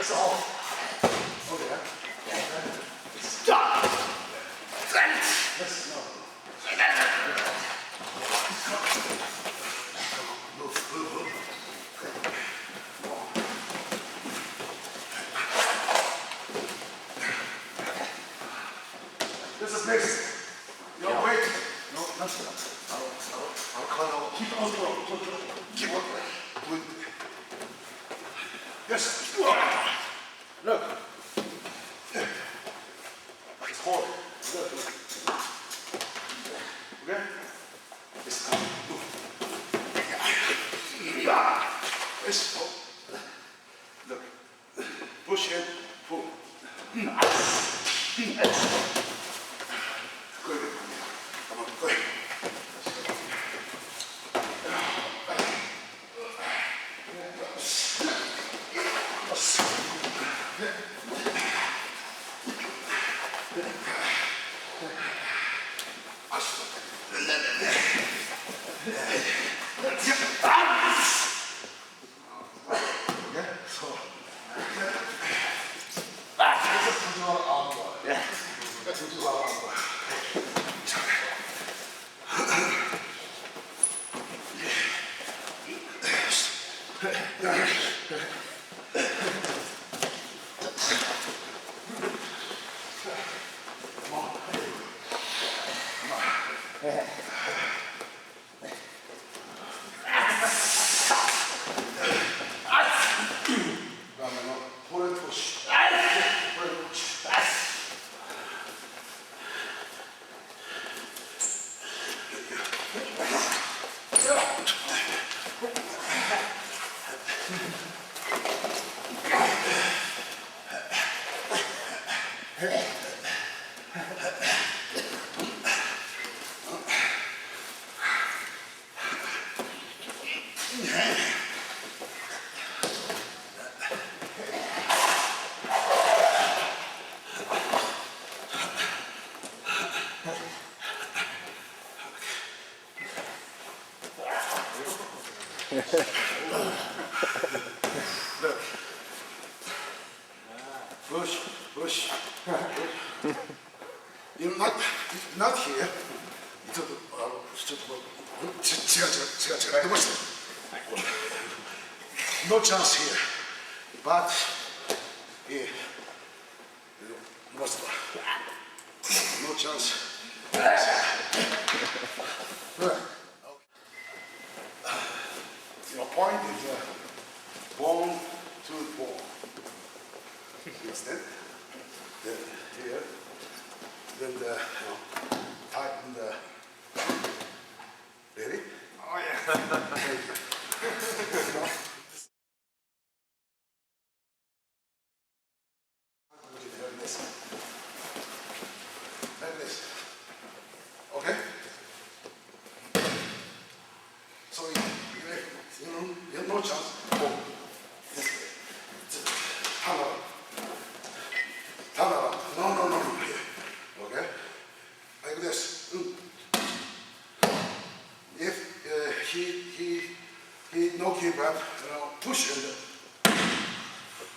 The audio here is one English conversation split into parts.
That's all. Okay. Stop. Let's go. Move. This is next. No, wait. No, nothing. I'll call out. Keep on going. Keep on going. Yes. Look. It's hard. Look. Okay? It's up. Yes. Look. Push in. Pull. Good. Come on. Good. Look. Push. You're not here. No chance here. But here. No chance. Your point is bone to bone. You understand? Then here, then tighten the. Ready? Oh yeah. Like this. Okay? So you have no chance. Oh. This way. Turn around. No. Here. Okay? Like this. If he no give up, push and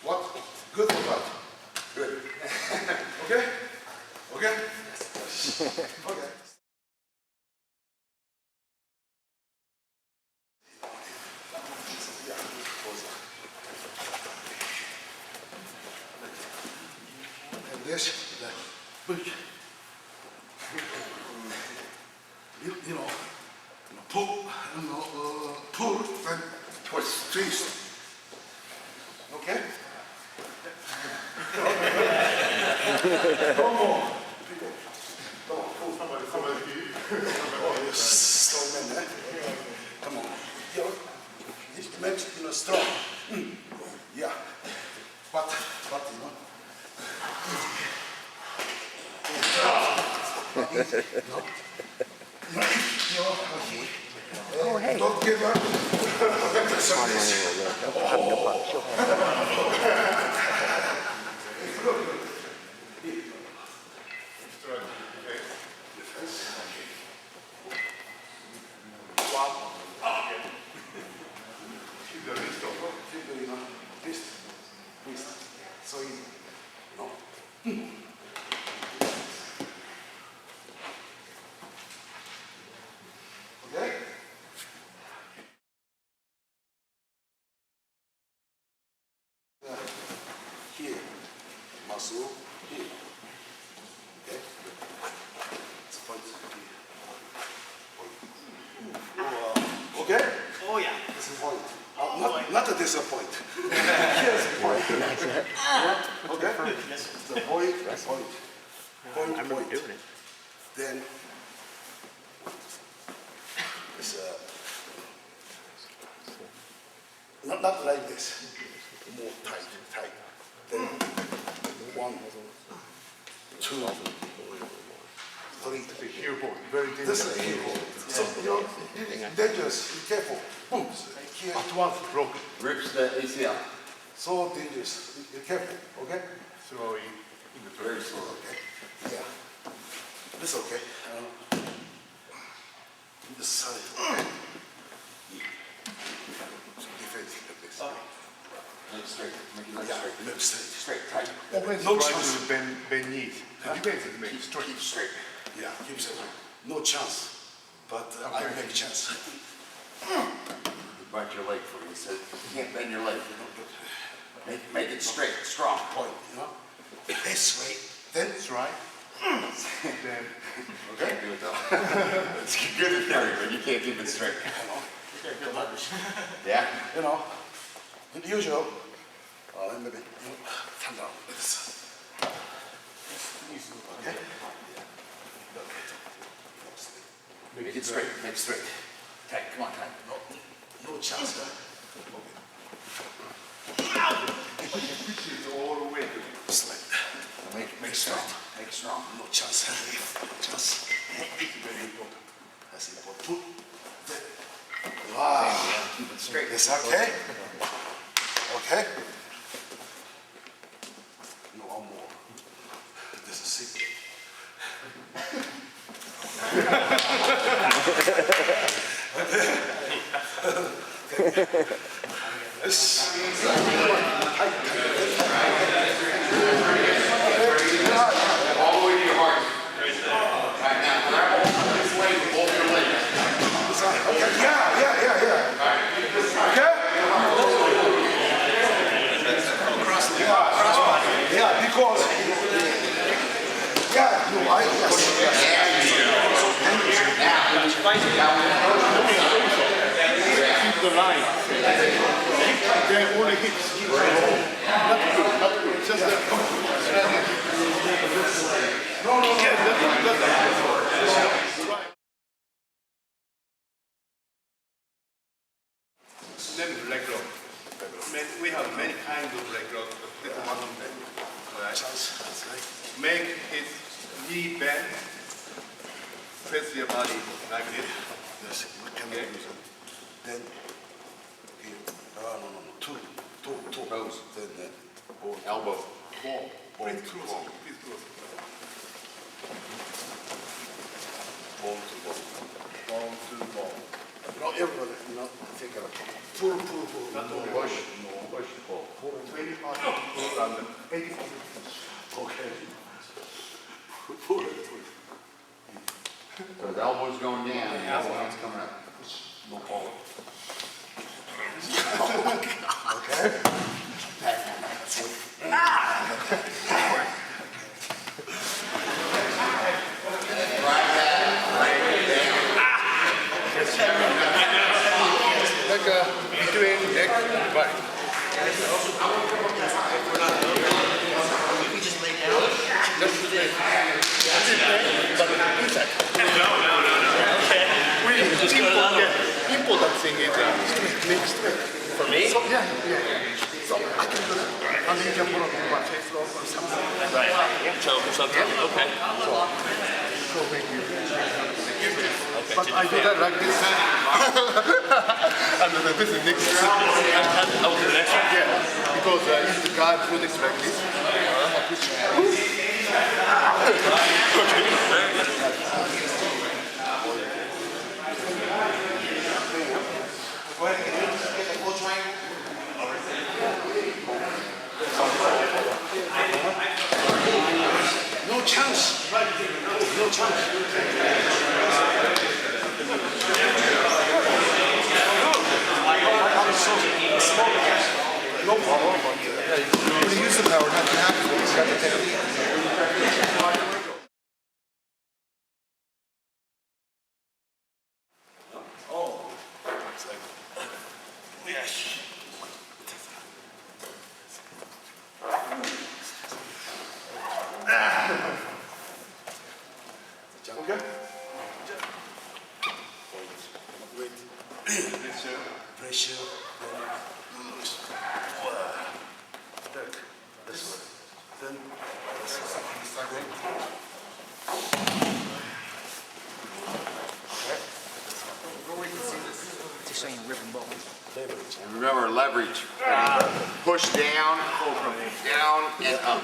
what? Good for that. Good. Okay? Okay? Okay. And this, pull, pull and twist. Okay? No more. Oh, you're strong man, eh? Come on. It makes you strong. Yeah. But Oh, hey. Don't give up. Twist. pass through here. Okay? It's a point here. Okay? Oh yeah. This is point. Not a disappoint. Here's a point. Okay? Yes, sir. The point, point. I remember Point. doing it. Then it's not like this. More tight, tight. Then 1, 2, 3. Heel ball, very dangerous. This is heel ball. So dangerous. Be careful. Boom. Here. At once broken. Rips the ACL. So dangerous. Be careful. Okay? Slowly in the Very third. slow. Okay. Yeah. This okay. This side. Okay. Defense like this. Make it straight. Make it leg Yeah. straight. Look straight. Straight, tight. Always No try chance. to bend knees. The defense is make straight. Keep straight. Yeah. Keep saying no chance. But I make a chance. You bite your leg for me. He said, you can't bend your leg. Make it straight, strong. Point. You know. This way. Then That's right. Then Okay? Do it though. It's good in theory, but you can't keep it straight. Yeah? you know, in the usual, maybe turn down like this. Okay? Make it straight. Make it straight. Tight. Come on, tight. No chance. push it all the way to Slide. Make it strong. Make it strong. No chance. Chance. Very important. That's important. Wow. Keep it straight. It's okay? Okay? No more. This is secret. All the way to your heart. Right now, grab hold of this leg with both your legs. Okay. Yeah. Okay? Yeah, because no, yes. keep the line. Then only hips. Not good. Just no. Yeah, that's right. Then leg lock. We have many kinds of leg lock, but this is one of them. Alright. Make it knee bend. Press your body like this. Yes, we can use it. Then, here. No. Two. Toes. Then, both. Elbow. Ball. Ball. Please close. Please close. Ball to ball. Ball to ball. No, everybody, think of it. Pull. Push. Push. Pull. 25 pull and 85. Okay. Pull it. So the elbow's going down and the elbow hand's coming up. No ball. Okay? Like between neck and body. You can just lay down. Just like but inside. No. Okay. Important thing is make straight. For me? So, yeah. So I can do that. And you can put on my face lock or something. Right. Choke or something? Okay. So make you. Okay. But I do that like this. And then this is next. Oh, the next one? Yeah. Because if the guy put it like this, No chance. No chance. No problem. when you use the power, not the half, you got to take And remember, leverage. Push down, and up.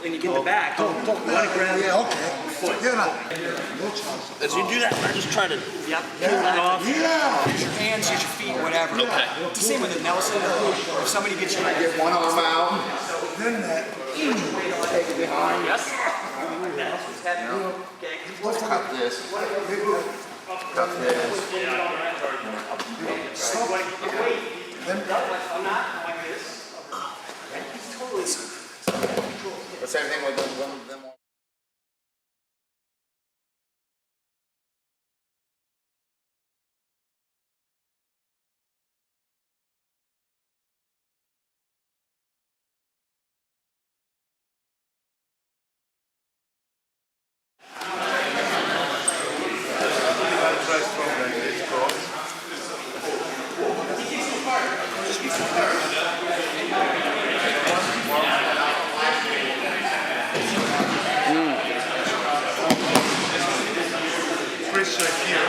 When you get the back, you want to grab As you do that, I just try to Yep. Pull that off. Yeah. Use your hands, use your feet, whatever. Okay. It's the same with the Nelson. If somebody gets you, Get one arm out. Then that. yes. Okay. Cut this. Cut this. I'm not like this. The same thing with them. Pressure here.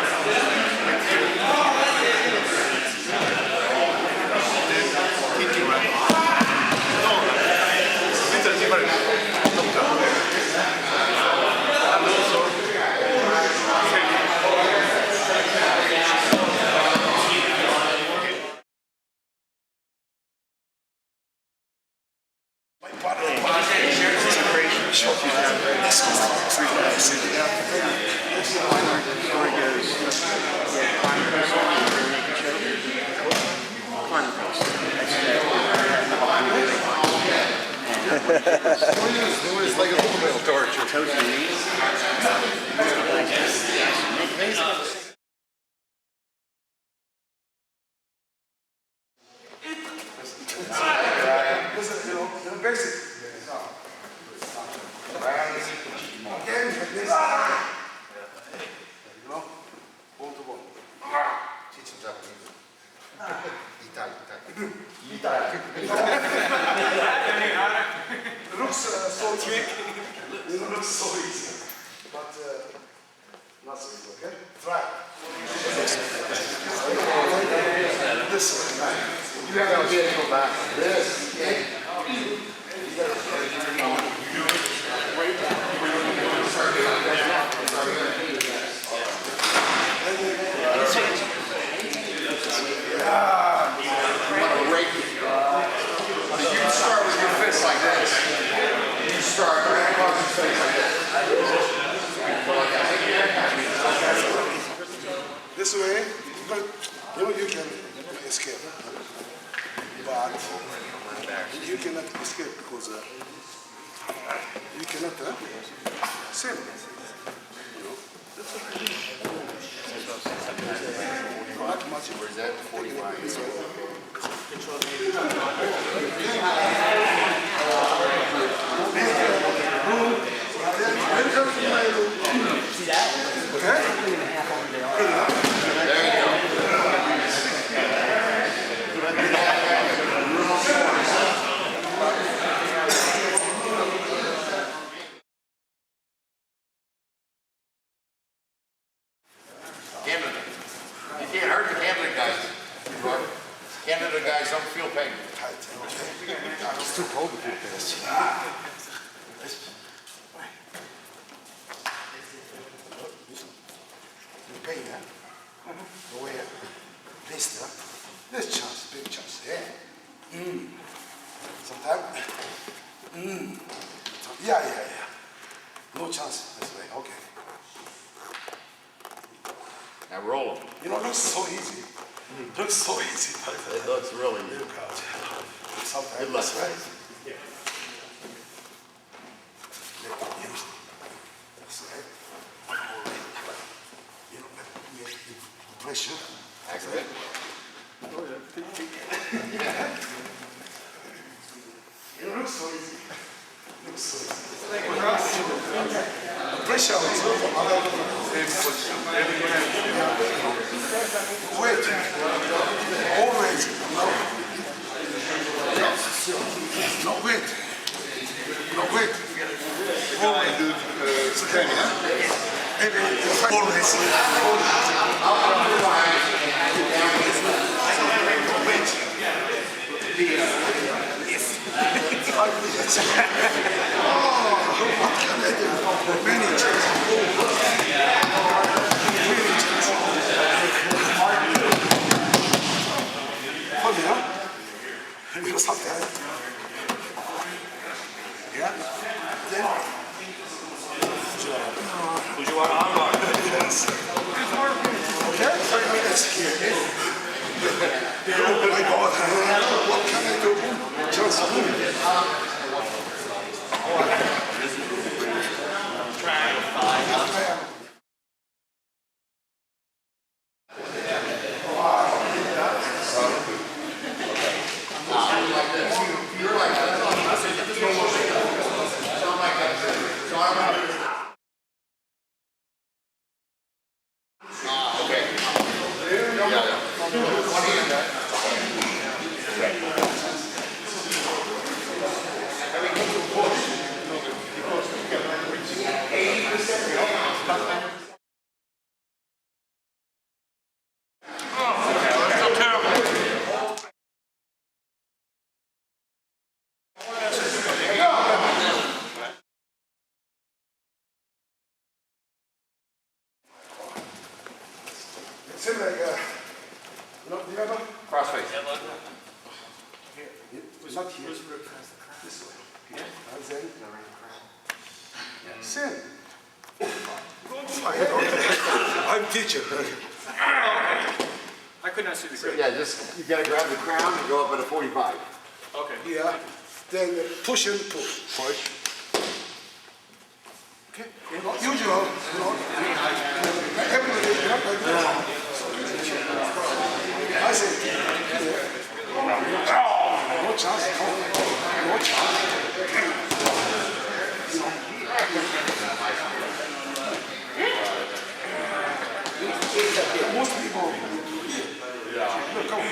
Then hitting right. No, little different. And also, It's like a little torture. Basic. Again, this. Ball to ball. Teach him Japanese. It looks so tricky. It looks so easy. But not so easy, okay? Try. This way. You have to go back. This. You start with your fist like this. You start right across your face like this. This way, but you can escape. But you cannot escape because you cannot save. Not much. Where's that? 45. There you go. Canada. You can't hurt the Canada guys. Canada guys don't feel pain. It's too cold to feel this. You pain, huh? The way this chance, big chance, yeah. Sometimes, yeah. No chance this way, okay. Now roll them. You know, it looks so easy. Looks so easy, but It looks really look out. Sometimes Good luck. this way. This way. You know, the pressure. That's it. It looks so easy. Looks so easy. The pressure is wait. Always. No wait. No wait. Always. 10, yeah? Always. What can I do? Many chances. Hold it up. We'll stop that. Yeah? Then. Would you want to unlock? Yes. Okay, 5 minutes here. Oh my God. What can I do? Just boom. Seems like, do you have a Crossface. It's not here. This way. And then, Sin. I'm teacher. I could not see the grip. Yeah, just, you gotta grab the crown and go up at a 45. Okay. Yeah. Then push and pull. Push. Okay. Usual. Everybody, like this. I say, no chance. No chance. Most people. Yeah. No, come on.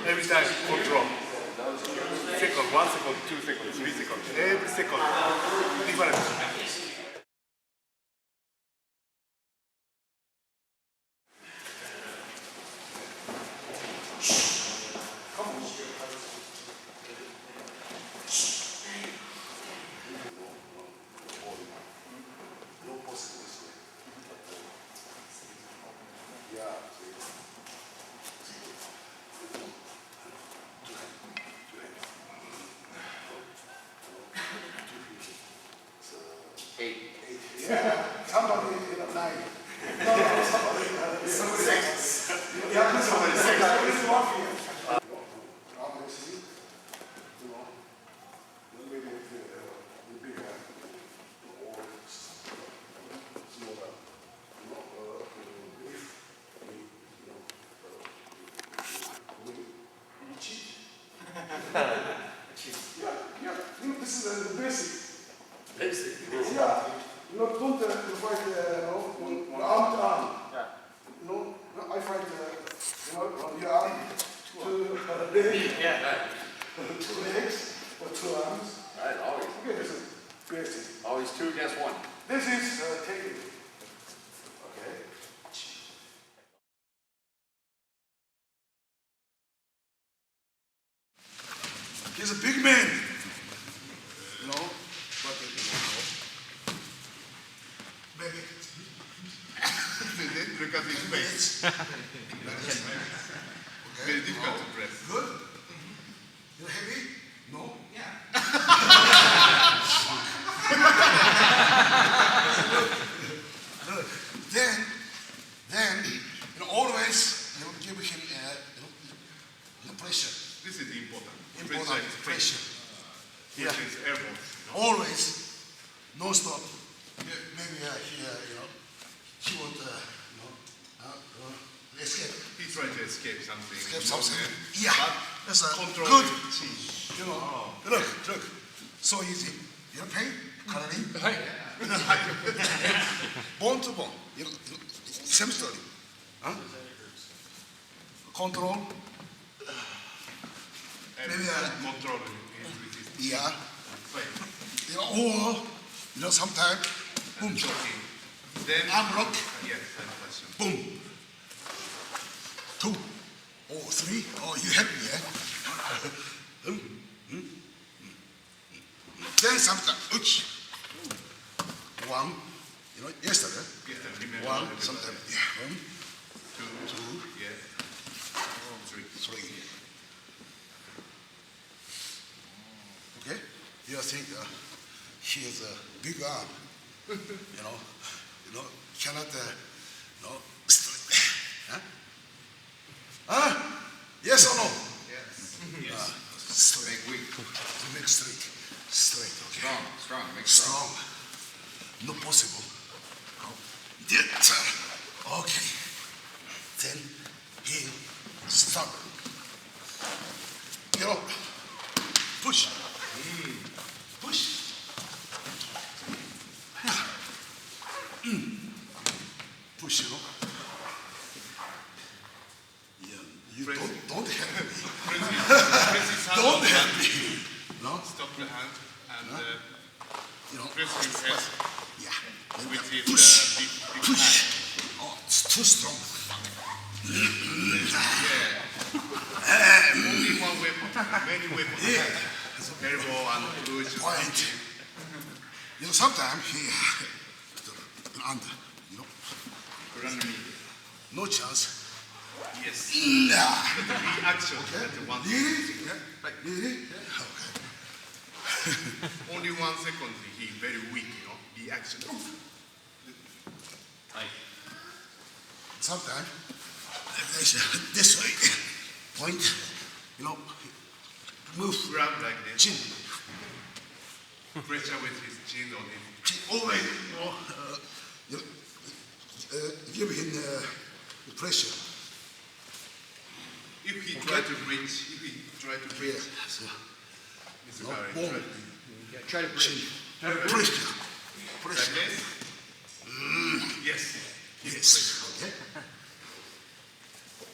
Every time, control. Second, 1 second, 2 seconds, 3 seconds. Every second, different. Yeah, somebody in a nine. No, somebody six. Yeah, somebody six. Somebody's walking. Obviously, you know, maybe the bigger or smaller, cheat. Yeah, this is the basic. Basic. Yeah. Don't fight arm to arm. Yeah. No, I fight your arm, two legs, Yeah. 2 legs or 2 arms. Right, always. Okay, this is basic. Always 2 against 1. This is technique. Okay. He's a big man. You know, but maybe. Look at his face. Very difficult to press. Good? You're heavy? No? Yeah. then, always give him pressure. This is important. Important pressure. Which is elbows. Always, no stop. Maybe here, he won't, escape. He tried to escape something. Escape something. But Yeah, that's a control good. the chin. You know, look, so easy. You know, pain, coloring. Bone to bone. You know, same story. Huh? Control. And Maybe, control with his Yeah. fight. You know, or, you know, sometimes, boom, Choking. Then, arm lock, yes, that's question. boom. 2, or 3, oh, you help me, eh? Then sometimes, ouch. 1, you know, yesterday. Yes, I remember. 1, sometimes, yeah, 1, Two, yes. 3. 3. Okay? You think he has a big arm, you know, cannot, huh? Yes or no? Yes. Straight, weak. Make straight, okay? Strong, make Strong. Not possible. No. Yeah. Okay. Then he stop. You know, push. Push. Push, you know. Yeah, you don't help me. Press his hand Don't on the help hand. me. No? Stop the hand and You know, press his head yeah. with his Push. big Push. hand. Oh, it's too strong. Only one weapon, many weapons. Yeah. Elbow and push. Point. You know, sometimes he under, you know, no chance. Yes. Nah. Reaction. That's the one. Really? Yeah. Really? Yeah. Okay. Only 1 second. He very weak, reaction. Sometimes this way, point, you know, move, Grab like this. chin, Pressure with his chin on him. chin always, you know, give him the pressure. If he try to reach, Yeah. So, Mr. no, Gary, boom, try to Yeah, try to bridge. pressure, like pressure. this. Yes. Yes. Okay.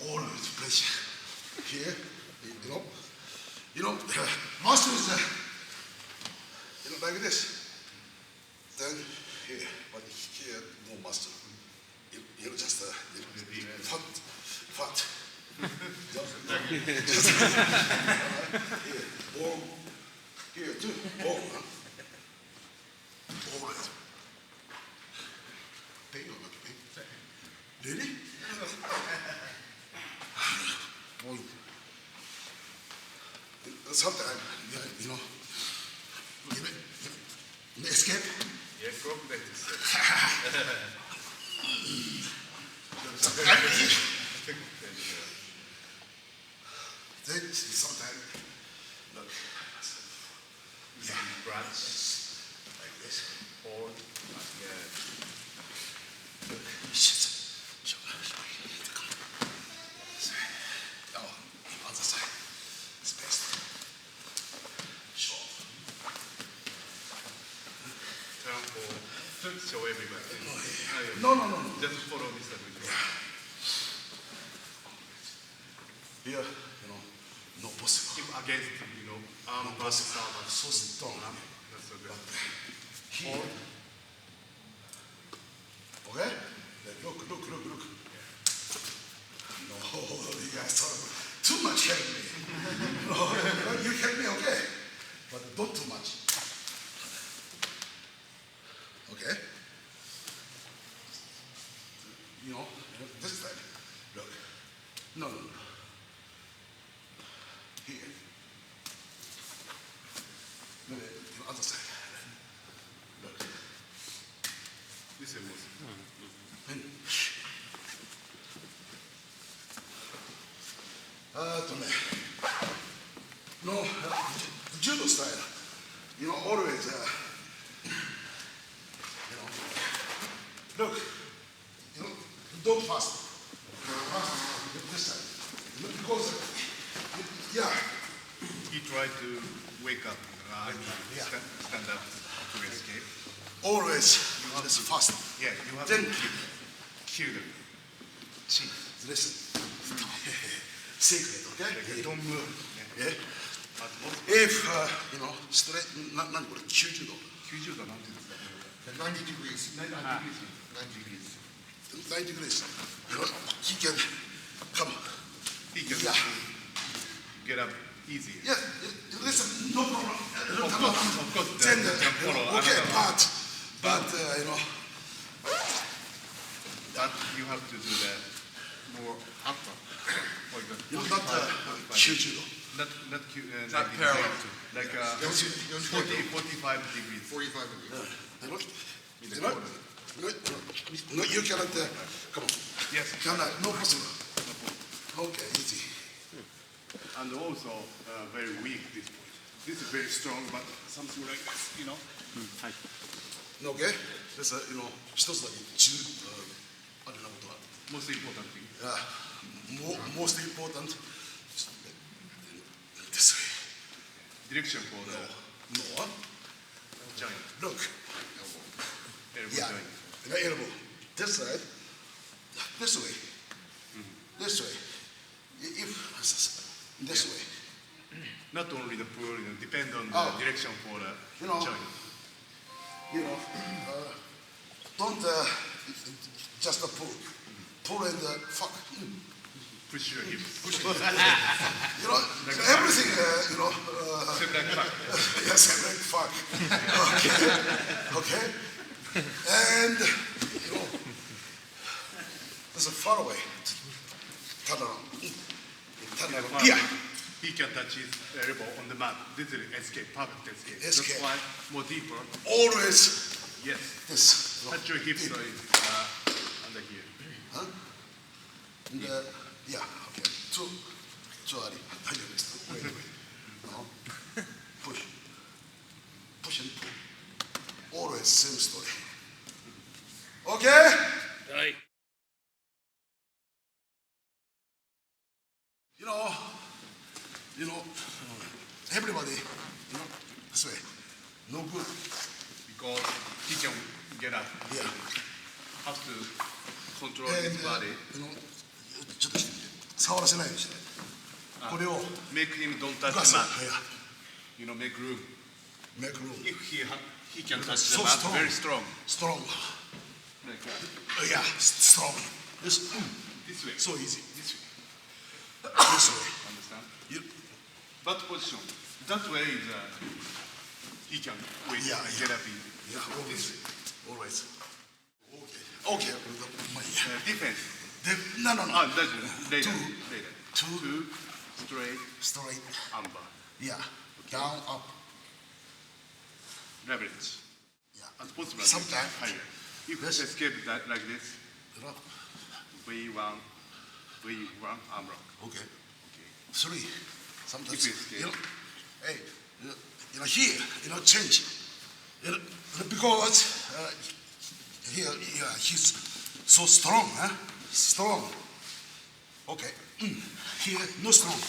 Always pressure. Here, you know, muscle is, like this. Then here, but here no muscle. You know, just fat. Just here, bone. Here too, bone. Huh? Always. Pain or not pain? Really? Well, sometimes, you know, you escape. Yes, go back to sit. Then sometimes, look, Yeah. Branch. like this. Hold. Yeah. Oh, other side. It's best. Sure. Turn for show everybody. No. Just follow Mr. Guido. Here, no possible. If against, arm versus arm. So strong. That's so good. Here. Okay? Look. No, you guys too much help me. No, you help me, okay? But don't too much. Okay? This side. Look. No. Here. No, the other side. Look. This is most. And no, judo style. Always, look, don't fast. Fast. try to wake up. Stand up to escape. Always, it's fast. Yeah, you have Then- to kill them. See, Listen. Secret, okay? don't move. Yeah. But most If, straight, not good, 90度。 90度なんていうんですか？ 90 degrees. 90 degrees. 90 degrees. He can come. He can Yeah. get up easy. Yeah, listen, no problem. Of course, Then, you can follow okay, another. but, But you have to do that more upper. For example, not 90度。 not Not parallel. Like 45 degrees. 45 degrees. No, you cannot, come on. Yes. Cannot, no possible. Okay, easy. And also very weak this point. This is very strong, but something like this, you know. Okay? です、一つだけあれなことは。 Most important thing. Most important, this Direction for the way. No, joint. look. Elbow Yeah, joint. the elbow. This side, this way. This way. If this way. Not only the pull, depend on the Oh. direction for the You know, joint. Don't just pull. Pull and fuck. Push your hips. Everything, Step like that. yes, like fuck. Okay. Okay. And, there's a far away. Turn around. Turn around. Yeah. He can touch his elbow on the mat. This is escape, perfect escape. Escape. That's why more deeper. Always Yes. this. Touch your hips under here. Huh? And, yeah, okay. Too early. Wait. No. Push. Push and pull. Always same story. Okay? Right. Everybody, this way. No good. Because he can get up. Yeah. Have to control his body. ちょっとしてみて。触らせないようにして。これを Make him don't touch ガ the ス。 mat. Yeah. Make room. Make room. If he can touch So the mat, strong. very strong. Strong. Like that. Yeah, strong. This, This way. so easy. This way. This way. Understand? You, That position. That way is he can wait, Yeah, get up easy. yeah, always. Always. Okay. Okay. Defense. No. That's later. Two. Later. Two. Straight Straight. armbar. Yeah. Down, up. Leverage. Yeah. As possible. Sometimes. Higher. If Yes. escape that like this, You know? V1 arm rock. Okay. Okay. Three. Sometimes. If you escape. Hey, here, change. Because here, he's so strong, huh? Strong. Okay. Here, no strong.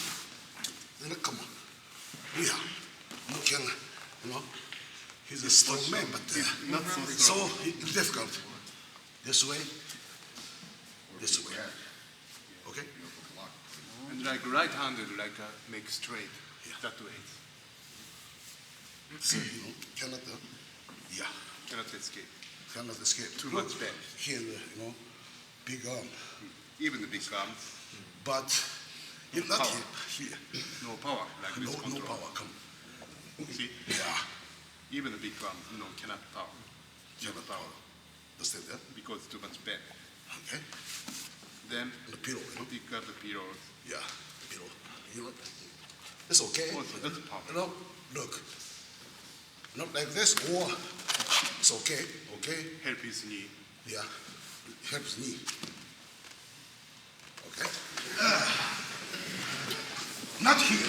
Come on. Yeah. You can, he's a strong man, but Not so so strong. it's difficult. This way. This way. Okay? And like right-handed, make straight. That way. So, cannot, yeah, Cannot escape. cannot escape. Too Look, much bend. here, big arm. Even the big arms, But not Power. here. no power, like No, this no control. power. Come. See? Yeah. Even the big arms, cannot power. Cannot power. Understand that? Because too much bend. Okay. Then The pillow, pick up the pillows. Yeah, pillow. It's okay. Also, that's power. Look. Not like this, or it's okay. Okay. Help his knee. Yeah. Helps knee. Okay. Not here.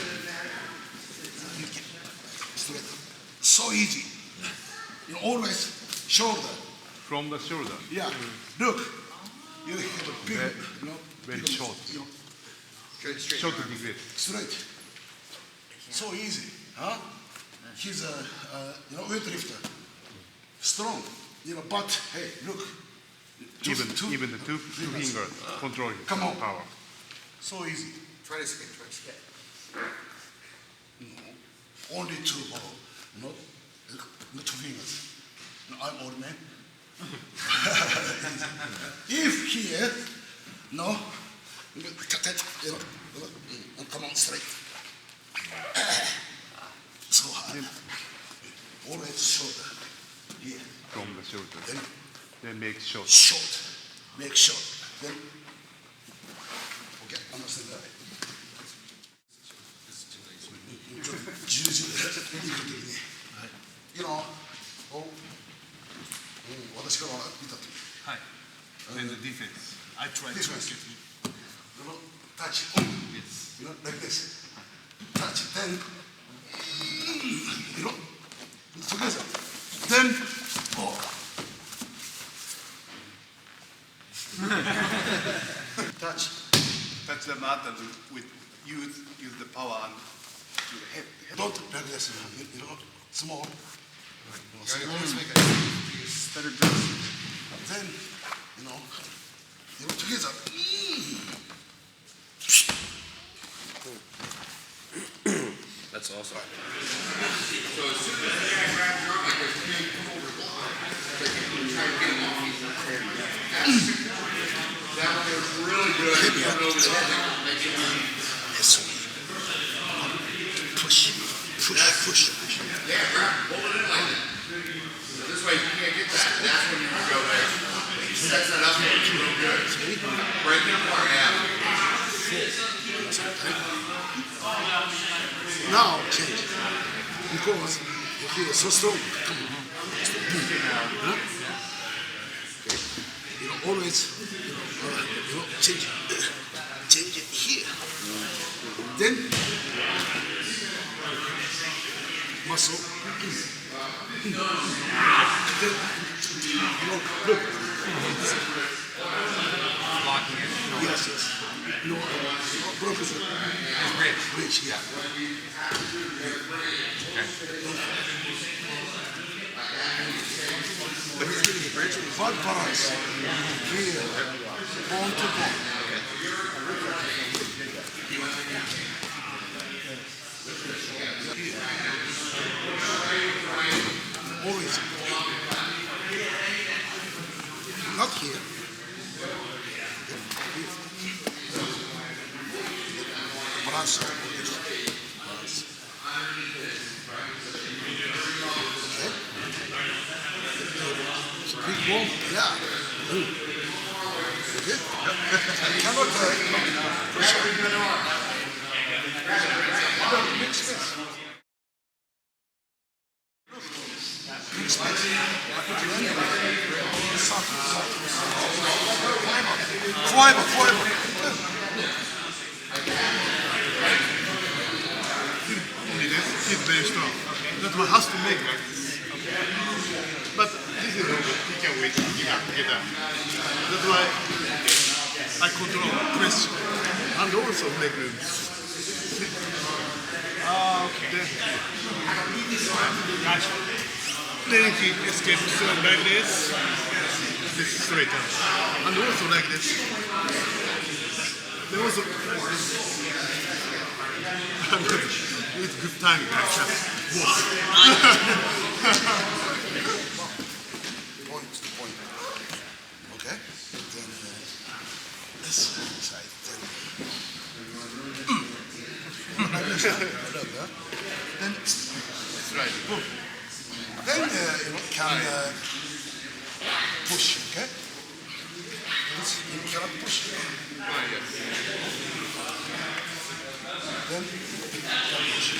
Straight. So easy. Always shoulder. From the shoulder. Yeah. Look. You have a big, very big, short. Straight Short arm. degree. Straight. so easy, huh? He's a, weightlifter, strong, but hey, look. Even the two fingers controlling Come on. power. So easy. Try to skip, try to skip. No, only two, not two fingers. No, I'm old man. If here, no, come on straight. So hard. Always shoulder. Here. From the shoulder. Then make short. Short. Make short. Then, okay, understand that. 私から見たとき。はい。And the defense. I try to Defense. get Touch. Yes. Like this. Touch. Then, together. Then, touch. Touch the mat and use the power and do the head. Don't like this. Small. better dress. Then, together. That's awesome. So as soon as the guy grabs your arm like this, you come over the line. Like you try to get him off. That one is really good. Coming over the head, make it Yes. Push. Yeah, hold it in like that. So this way, if you can't get that, that's when you can go there. Sets that up real good. Break it apart, Now change. Because if you are so strong, come on. Huh? Okay. Always, change it. Change it here. Then, muscle. Then, look. Blocking it. Yes. No, broken. Bridge, yeah. But he's getting a bridge. Butt balance. Here. Bone to bone. Here. Always. Not here. Balance. Balance. Big bone, yeah. Okay? Cannot push up. Big space. Big space. Fiber. Only this is very strong. That one has to make like this. But this is okay. He can wait. Get that. That's why I control pressure and also make room. Okay. Gotcha. Then he escapes like this. This is straight up. And also like this. Then also with good timing like that. Point. Okay? Then this side. Then That's right. boom. Then can push, okay? You cannot push. Then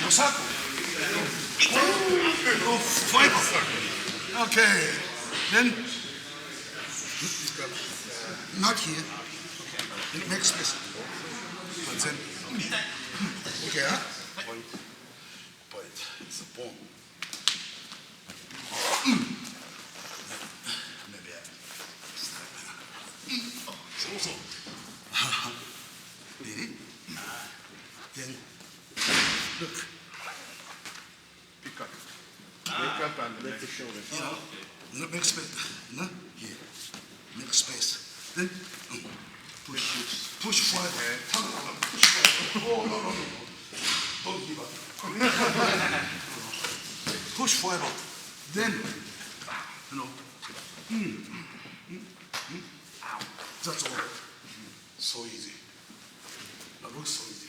Osako. Oh, fiber. Okay. Then not here. It makes space. But then okay, huh? Point. It's a bone. Maybe so. Did it? Then look. Wake up and Lift the shoulder. Make space. No? Here. Make space. Then push forward. Push forward. Oh, no. Don't give up. Push forward. Then, That's all. So easy. That looks so easy.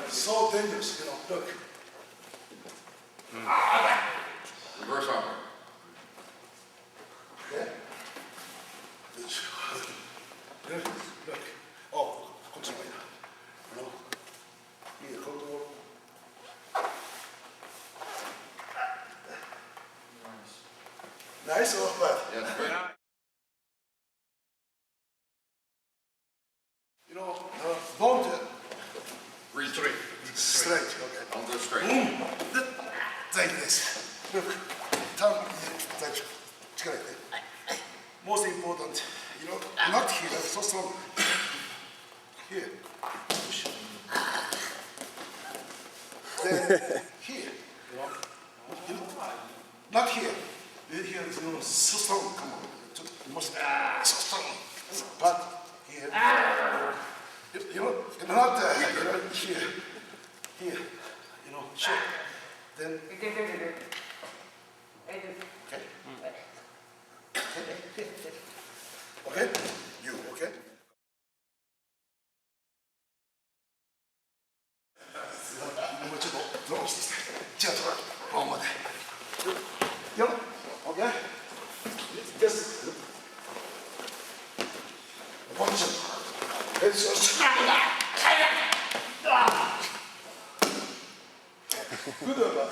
So dangerous, look. Reverse arm. Okay? Look. Oh, continue. Here, control. Nice or bad? Yes, great. Don't Breathe straight. straight. Okay. Don't go straight. Like this. Look. Turn. Straight. Most important, not here, so strong. Here. Push. Then here. Not here. Here is so strong. Come on. You must so strong. But here. Not here. Here. Sure. Then. Okay? You, okay? Okay? Just position. It's just good or bad?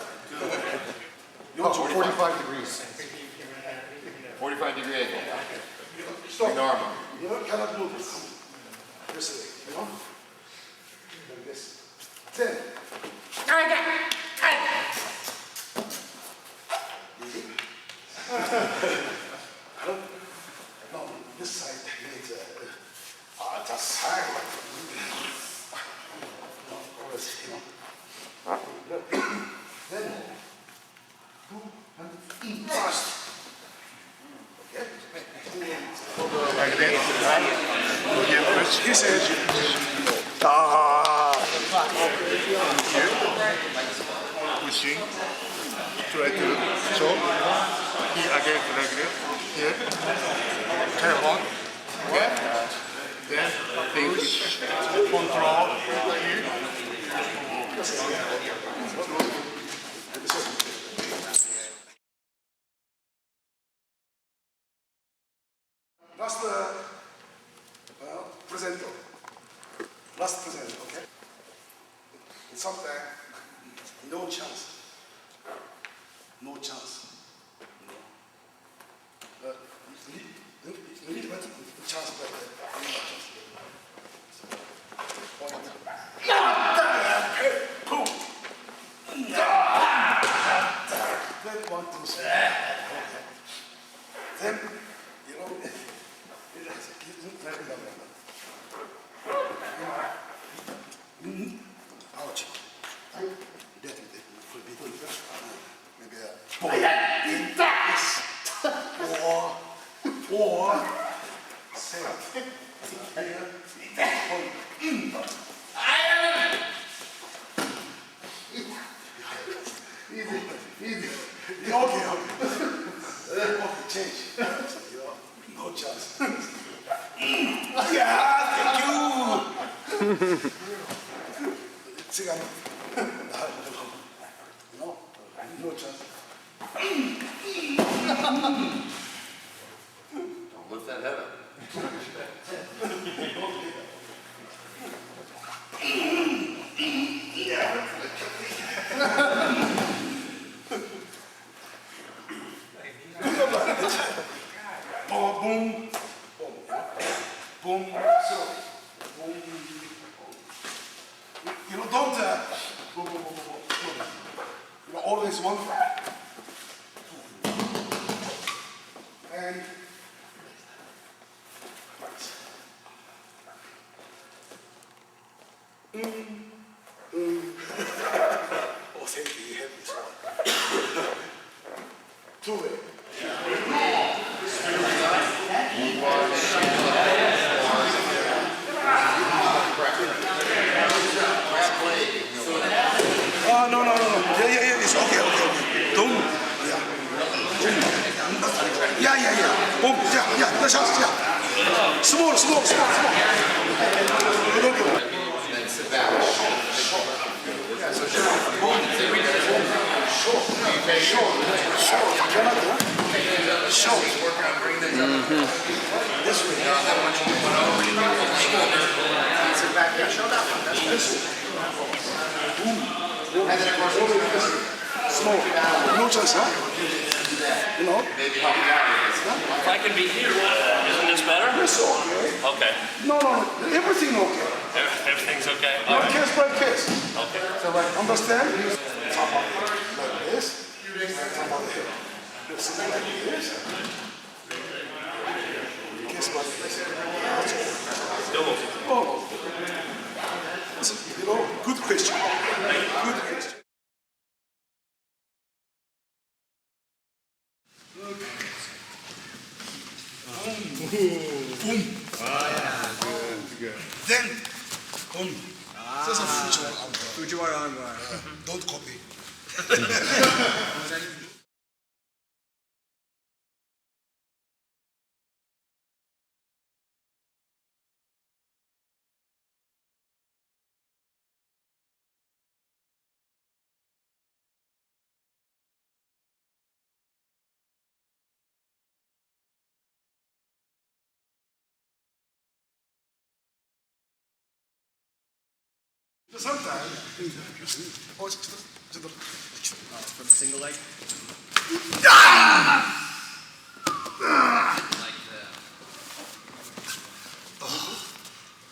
No, 45 degrees. 45 degree angle. Stop. Normal. Cannot do this. This way, Like this. 10. No, this side needs just side. Always, Then, do and eat first. Okay? like that. Okay, first he says, pushing, try to choke. He again like that. Here. Careful. Okay. Then push, control. Here. Last presenter. Last presenter, okay? It's something, no chance. No chance. You need better chance, but no chance. Boom! Then 1, 2, 3. Okay. Then, ouch. Definitely. Could be maybe or say easy. Okay. Okay, change. No chance. Yeah, thank you. No chance. Don't lift that head up. Oh, boom. Boom. So, boom. Don't. Boom. Always one. And. Oh, thank you. You have this one. Two-way. Oh, no. Yeah. It's okay. Don't. Yeah. Boom. Yeah. The shots. Yeah. Small. Then sit back. Short. Working on bringing things up. This way. Then once you put over, you bring it sit back. Yeah, show that one. That's this. And then of course, Small. No chance, huh? You know? maybe help you out with this. If I can be here, isn't this better? It's okay. Okay. No. Everything okay. Everything's okay? No case by case. Okay. So like, understand? Top of it like this. Top of the head. Something like this. Case by case. Oh. So, you know, good question. Good question. Then, that's a Fujiwara armbar. Don't copy. Sometimes, for the single leg. Like that. I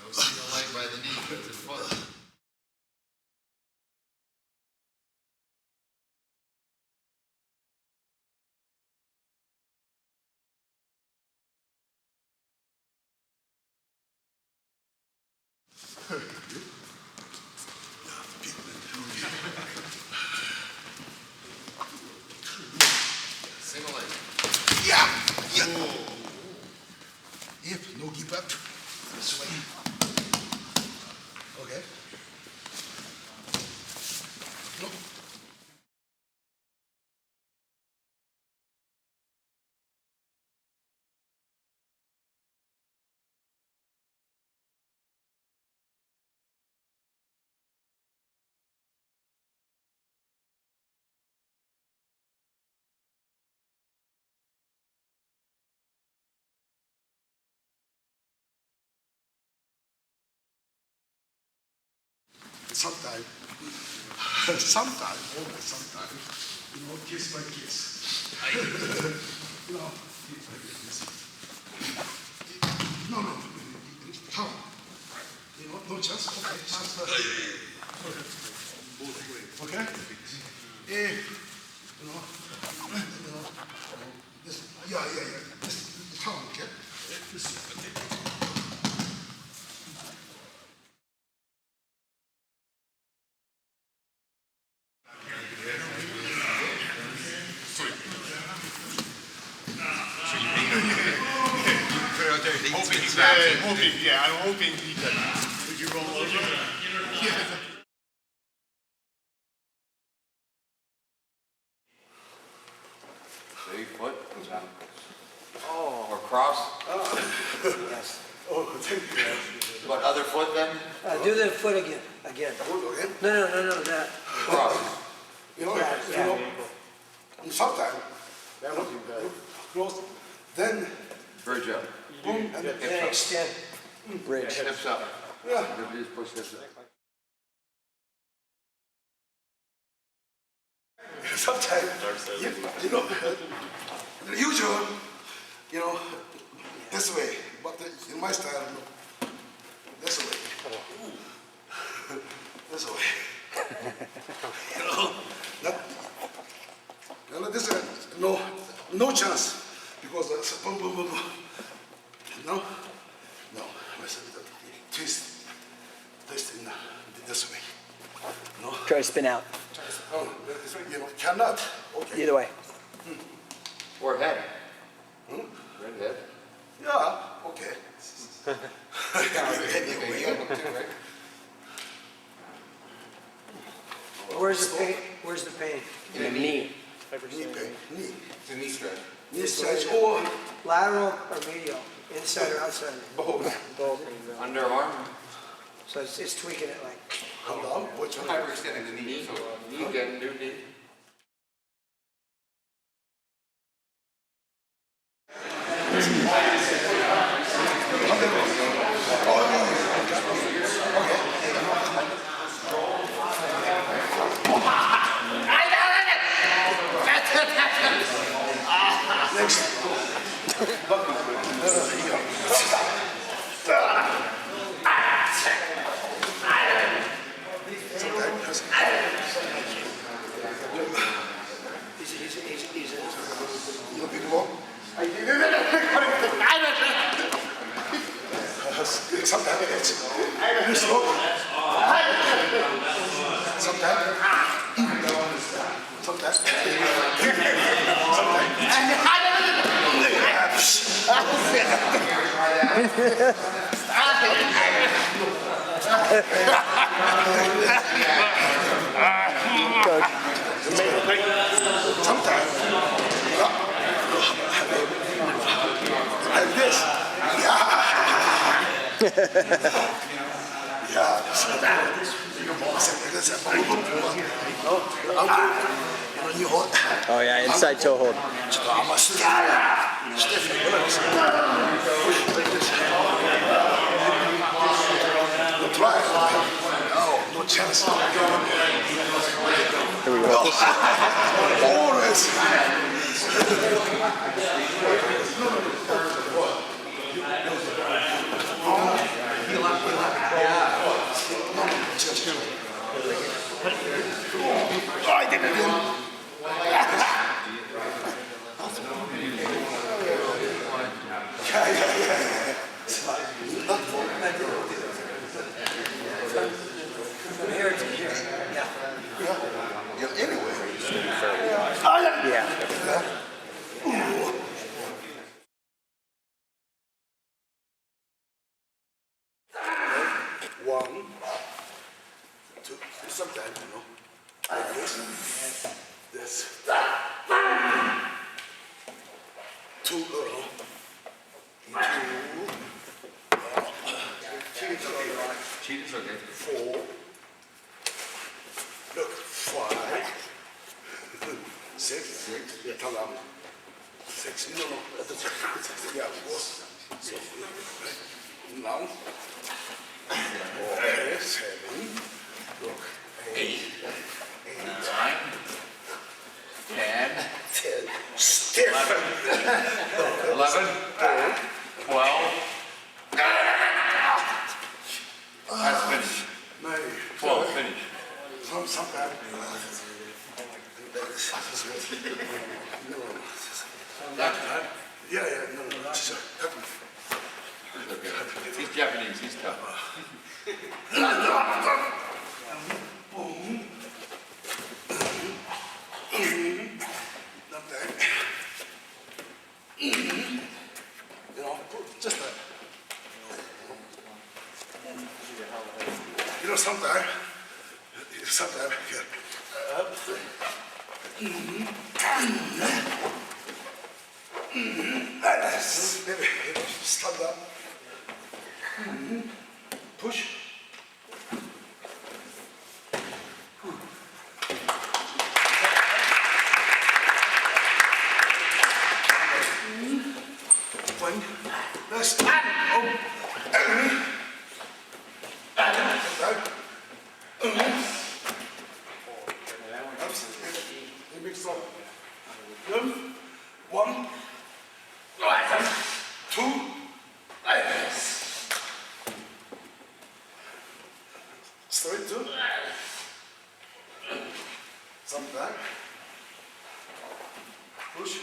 was single leg by the knee because it's fun. Single leg. Yeah. Yep, no give up. This way. Okay. No. Sometimes, always sometimes, you know, kiss by kiss. You know, kiss by kiss. No, come. You know, no chance. Okay, chance. Okay. You know, this. Yeah. This come. Okay. This. I'm hoping he can. Would you roll over? Yeah. See, foot. Oh. Or cross. Yes. Oh, thank you. What, other foot then? Do the foot again. Hold again. No, that. Cross. You know, Yeah. sometimes, close, then, Bridge up. boom, and then, Then extend. Bridge. Hips up. yeah. Just push hips up. Sometimes, you know, usual, you know, this way, but in my style, no, this way. This way. You know, this no chance, because that's boom. No, listen, twist in this way. No, Try to spin out. oh, you know, cannot. Okay. Either way. Or head. Red head. Yeah, okay. Anyway, Where's the pain? Where's the pain? In the knee. knee pain, knee. It's a knee stretch. Knee stretch or Lateral or medial? Inside or outside? Underarm. So it's tweaking it like. hold on, which one? Hyperextending the knee. So knee, getting new knee. You big more? Sometimes it's you smoke. Sometimes. Sometimes. Like this. Oh yeah, inside toe hold. I'm a stiff. No try. No, no chance. Here we go. Always. I did it again. From here to here. Yeah. Yeah, anyway. Yeah. One, two, sometimes, you know, like this, this, two, Cheetah's okay. four, look, five, six, yeah, come on, six, no, yeah, four, so, now, okay, seven, look, Eight. 9. 10. 10, stiff, 11. 12. That's finished. 12. Finish. sometimes, yeah, no, just cut me. Okay. He's Japanese. He's tough. Not that. You know, just that. You know, sometimes, yeah. Maybe stand up. Push. One. Let's stand. One. Two. Straight two. Sometimes. Push.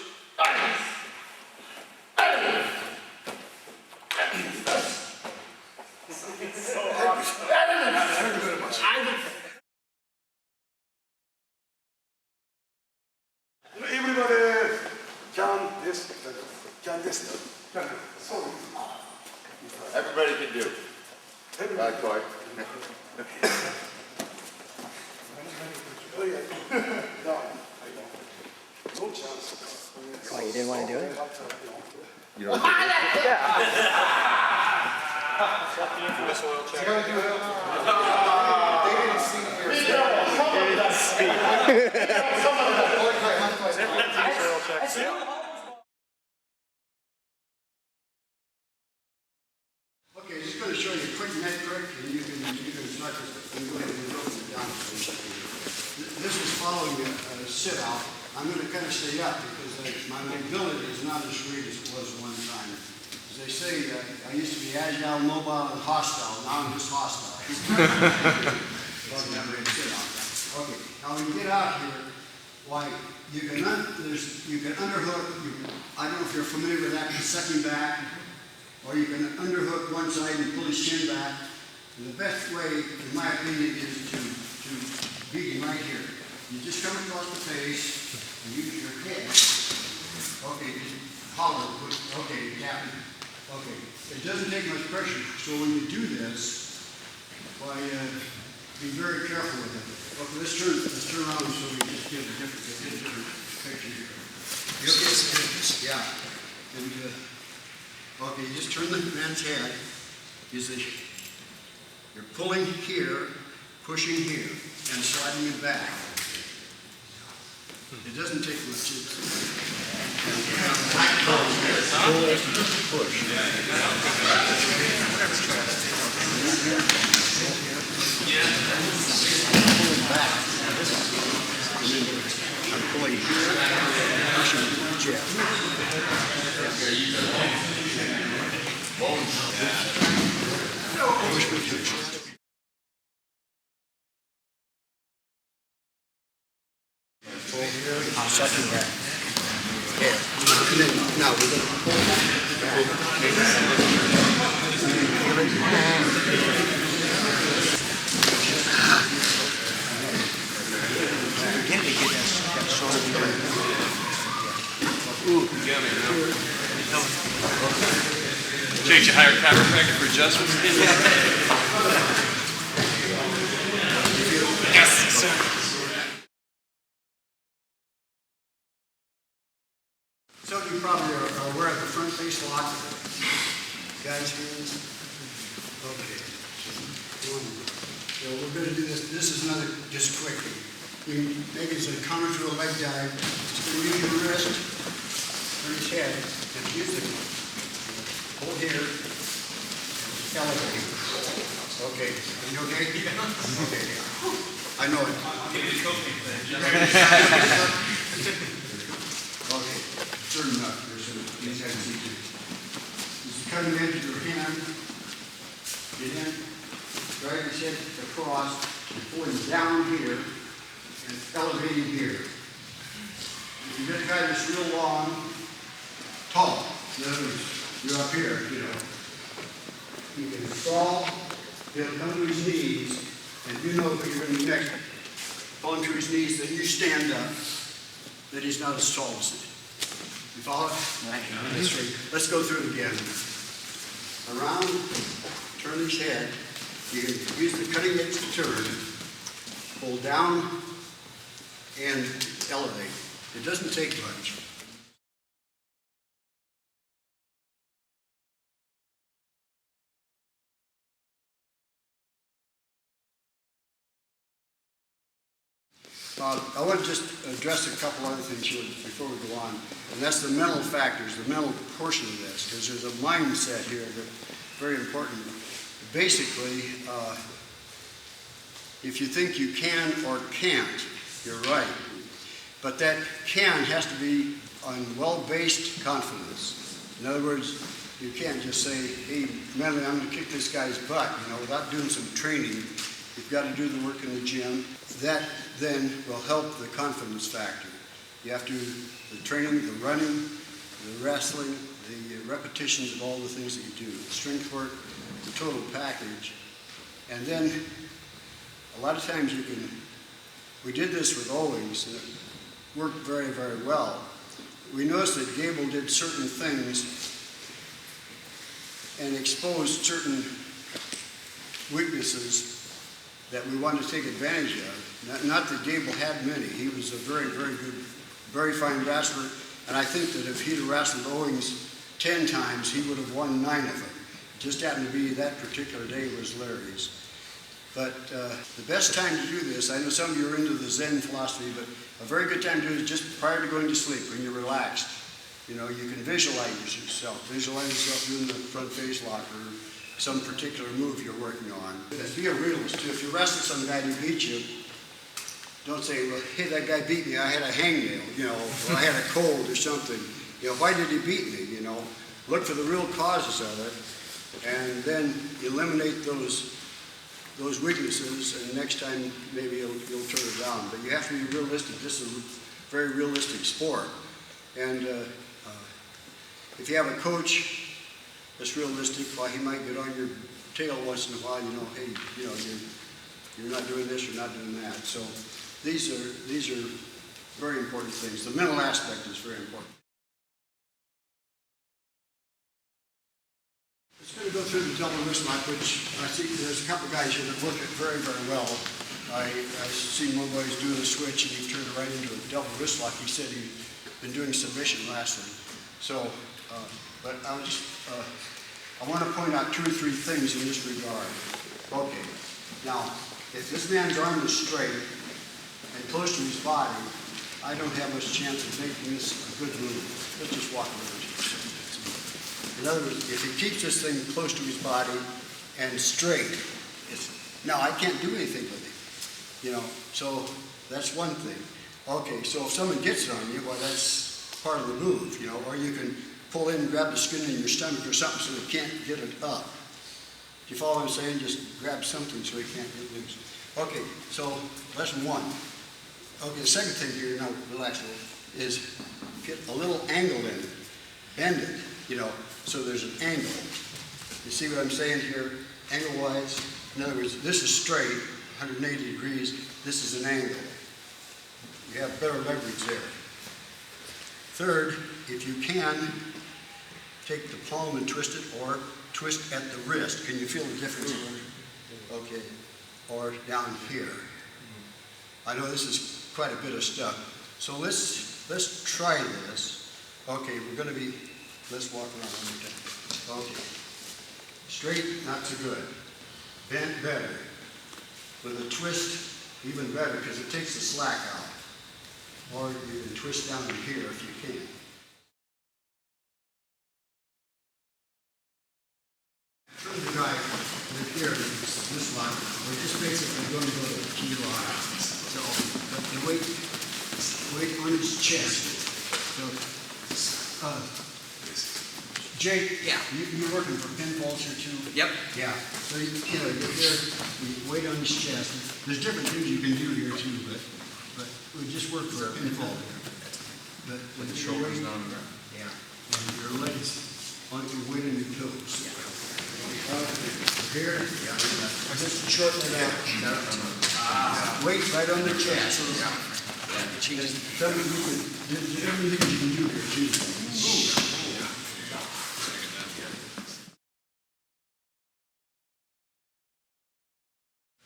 Thank you very much. Everybody can do. Bad Coy. No chance. Oh, you didn't want to do it? You don't do Okay, just going to show you a quick neck trick, and you can start this and go ahead and rope it down for a second. This is following a sit-out. I'm going to kind of stay up because my mobility is not as great as it was one time. As they say, I used to be agile, mobile, and hostile. Now I'm just hostile. Okay, now when you get out here, why you can underhook. I don't know if you're familiar with that, the second back. Or you can underhook one side and pull his chin back. And the best way, in my opinion, is to beat him right here. You just come across the face and use your head. Okay, just holler, okay, tap it. Okay, it doesn't take much pressure. So when you do this, why, be very careful with it. Okay, let's turn around so we just get a different picture here. Yeah. And, okay, you just turn the man's head. You're pulling here, pushing here, and sliding it back. It doesn't take much. Push. Pulling back. I'm pulling here, pushing jab. Second back. Yeah. And then now we're going to pull back. Again, to get that shoulder going. Ooh. Jake, you hire a chiropractor for adjustments? Yes, sir. So you probably are aware of the front face lock. Guys' hands. Okay. So we're going to do this. This is another, just quickly. Maybe it's a counter to a leg dive. Just going to use your wrist, turn his head, and use it. Hold here. Elevate. Okay. Are you okay? Okay. I know it. Okay. Turn up. These guys see you. Just cutting edge of your hand. Get in. Drag his head across. And pulling down here. And elevating here. If you get a guy that's real long, tall. In other words, you're up here, you know. You can fall, he'll come to his knees, and you know that you're going to next fall to his knees, then you stand up, that he's not as tall as you. You follow it? Let's go through it again. Around, turn his head, you can use the cutting edge to turn, pull down, and elevate. It doesn't take much. I want to just address a couple other things here before we go on, and that's the mental factors, the mental portion of this, because there's a mindset here that's very important. Basically, if you think you can or can't, you're right. But that can has to be on well-based confidence. In other words, you can't just say, hey, mentally, I'm going to kick this guy's butt, you know, without doing some training. You've got to do the work in the gym. That then will help the confidence factor. You have to do the training, the running, the wrestling, the repetitions of all the things that you do, the strength work, the total package. And then a lot of times we did this with Owings, and it worked very, very well. we noticed that Gable did certain things and exposed certain weaknesses that we wanted to take advantage of. Not that Gable had many. He was a very, very good, very fine wrestler, and I think that if he'd have wrestled Owings 10 times, he would have won 9 of them. It just happened to be that particular day was Larry's. But the best time to do this, I know some of you are into the Zen philosophy, but a very good time to do it is just prior to going to sleep, when you're relaxed. You know, you can visualize yourself. Visualize yourself doing the front face lock or some particular move you're working on. Be a realist too. If you wrestle some guy who beat you, don't say, well, hey, that guy beat me, I had a hangnail, you know, or I had a cold or something. You know, why did he beat me, you know? Look for the real causes of it, and then eliminate those weaknesses, and next time maybe you'll turn it down. But you have to be realistic. This is a very realistic sport. And if you have a coach that's realistic, well, he might get on your tail once in a while, you know, hey, you know, you're not doing this, you're not doing that. So these are very important things. The mental aspect is very important. It's going to go through the double wrist lock, which I see there's a couple of guys here that work it very, very well. I've seen one boy doing a switch and he turned it right into a double wrist lock. He said he'd been doing submission wrestling. So, but I want to point out 2 or 3 things in this regard. Okay, now, if this man's arm is straight and close to his body, I don't have much chance of making this a good move. Let's just walk over to it. In other words, if he keeps this thing close to his body and straight, now I can't do anything with it, you know, so that's one thing. Okay, so if someone gets it on you, well, that's part of the move, you know, or you can pull in and grab the skin in your stomach or something so he can't get it up. Do you follow what I'm saying? Just grab something so he can't get loose. Okay, so lesson 1. Okay, the second thing here, now relax a little, is get a little angle in it, bend it, you know, so there's an angle. You see what I'm saying here, angle-wise? In other words, this is straight, 180 degrees, this is an angle. You have better leverage there. Third, if you can, take the palm and twist it, or twist at the wrist. Can you feel the difference? Okay, or down here. I know this is quite a bit of stuff. So let's try this. Okay, we're going to be, let's walk around one more time. Okay. Straight, not so good. Bent, better. With a twist, even better, because it takes the slack out. Or you can twist down to here if you can. Turn the guy right here, this line, we're just basically going to go to the key line. So, but the weight on his chest. So, Jake, Yeah. You're working for pinfalls here too? Yep. Yeah. So, you know, you're there, you weight on his chest. There's different things you can do here too, but we just work for a pinfall here. But with the shoulders down on the ground. Yeah. And your legs on your weight on your toes. Yeah. Here, yeah. Just shorten it out. Weight right on the chest. Yeah. Tell me there's everything you can do here too.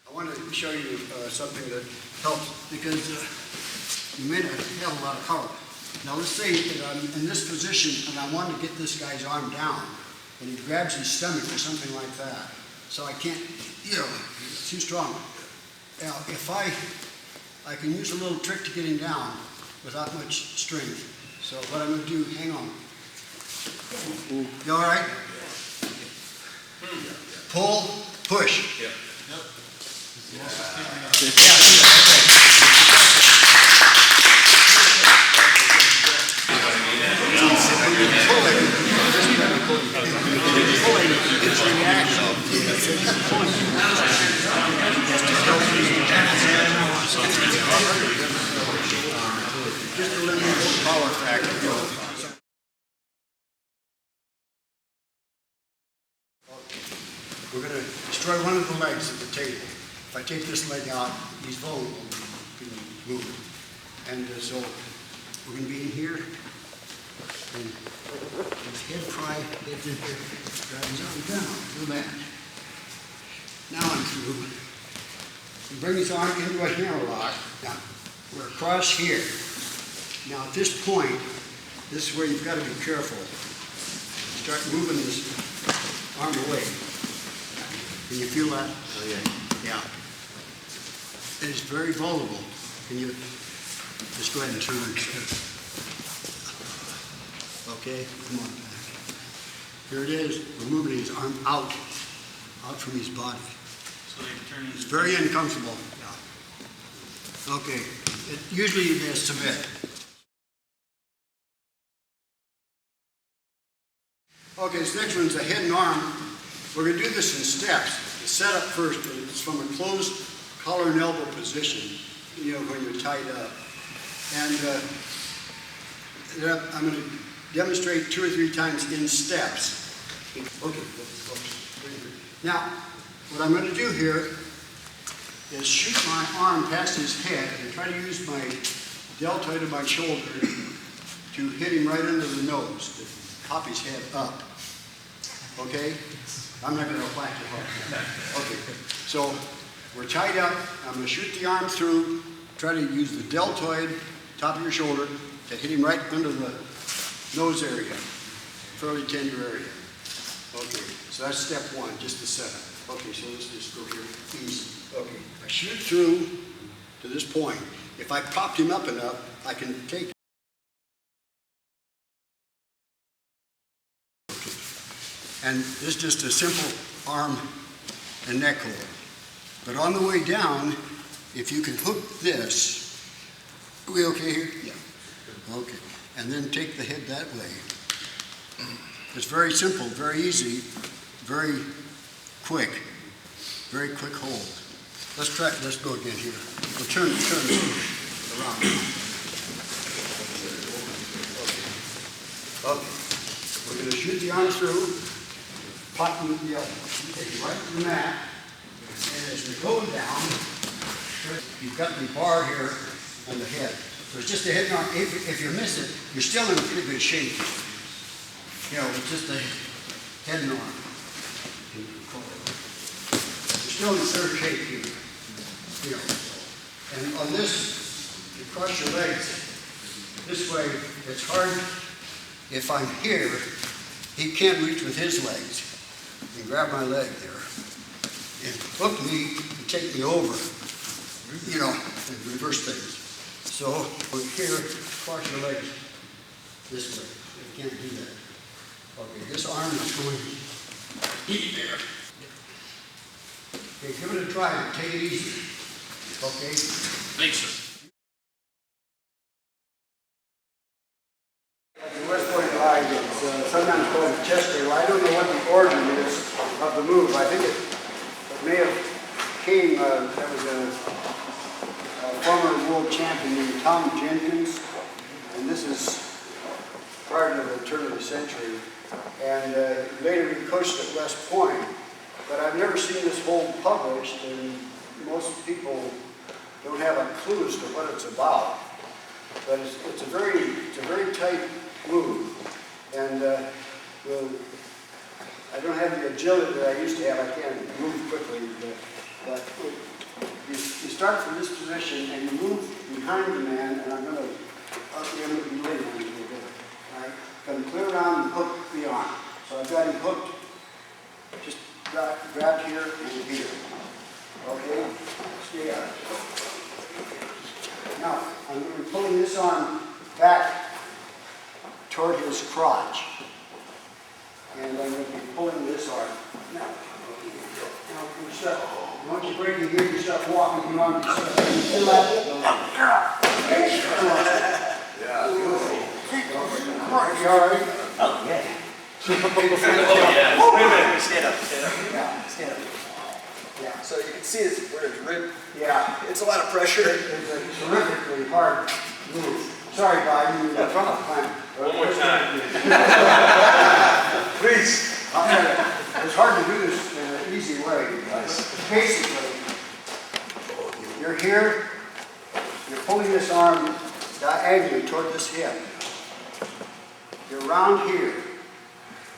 I want to show you something that helps because you may not have a lot of power. Now let's say that I'm in this position and I want to get this guy's arm down and he grabs his stomach or something like that. So I can't, you know, it's too strong. Now if I can use a little trick to get him down without much strength. So what I'm going to do, hang on. You all right? Pull, push. Yeah. Just a little power factor. We're going to destroy one of the legs of the table. If I take this leg out, he's vulnerable to moving. And so we're going to be in here, And the head pry, it drives on down to the mat. Now I'm through. You bring his arm into a hammerlock. Now, we're across here. Now at this point, this is where you've got to be careful. Start moving this arm away. Can you feel that? Oh yeah. Yeah. It is very vulnerable. Can you just go ahead and turn it? Okay, come on back. Here it is. We're moving his arm out from his body. So they turn It's very uncomfortable. Yeah. Okay. Usually they submit. Okay, this next one's a head and arm. We're going to do this in steps. The setup first is from a closed collar and elbow position, you know, when you're tied up. And I'm going to demonstrate 2 or 3 times in steps. Okay. Now, what I'm going to do here is shoot my arm past his head and try to use my deltoid of my shoulder to hit him right under the nose, to pop his head up. Okay? I'm not going to whack you hard. Okay. So we're tied up. I'm going to shoot the arm through, try to use the deltoid, top of your shoulder, to hit him right under the nose area, fairly tender area. Okay. So that's step 1, just the setup. Okay, so let's just go here. Easy. Okay. I shoot through to this point. If I popped him up enough, I can take. And this is just a simple arm and neck hold. But on the way down, if you can hook this, are we okay here? Yeah. Okay. And then take the head that way. It's very simple, very easy, very quick hold. Let's try, let's go again here. We'll turn around. Okay. We're going to shoot the arm through, pop him with the elbow. Take it right to the mat, and as we go down, you've got the bar here on the head. So it's just a head and arm. If you miss it, you're still in pretty good shape. You know, it's just a head and arm. You're still in third shape here. You know. And on this, you cross your legs this way. It's hard. If I'm here, he can't reach with his legs. And grab my leg there and hook me and take me over. You know, and reverse things. So we're here, cross your legs this way. You can't do that. Okay, this arm is going deep there. Okay, give it a try. Take it easy. Okay? Thanks, sir. The West Point line is sometimes called the chest tail. I don't know what the origin is of the move. I think it may have came, that was a former world champion named Tom Jenkins, and this is prior to the turn of the century. And later he coached at West Point, but I've never seen this hold published, and most people don't have a clue as to what it's about. But it's a very tight move, and I don't have the agility that I used to have. I can't move quickly, but you start from this position and you move behind the man, and I'm going to be late on you a little bit. All right, going to clear around and hook the arm. So I've got him hooked. Just grab here and here. Okay, stay out. Now I'm going to be pulling this arm back toward his crotch. And I'm going to be pulling this arm. Now you start, once you break it here, you start walking the arm. You all right? Oh, yeah. Oh, yeah. Wait a minute. Stand up. Yeah. Stand up. Yeah. So you can see it's where it's rib. Yeah. It's a lot of pressure. It's a terrifically hard move. Sorry, Biden. No problem. One more time. Please. It's hard to do this in an easy way. Basically, you're here, you're pulling this arm diagonally toward this hip. You're around here.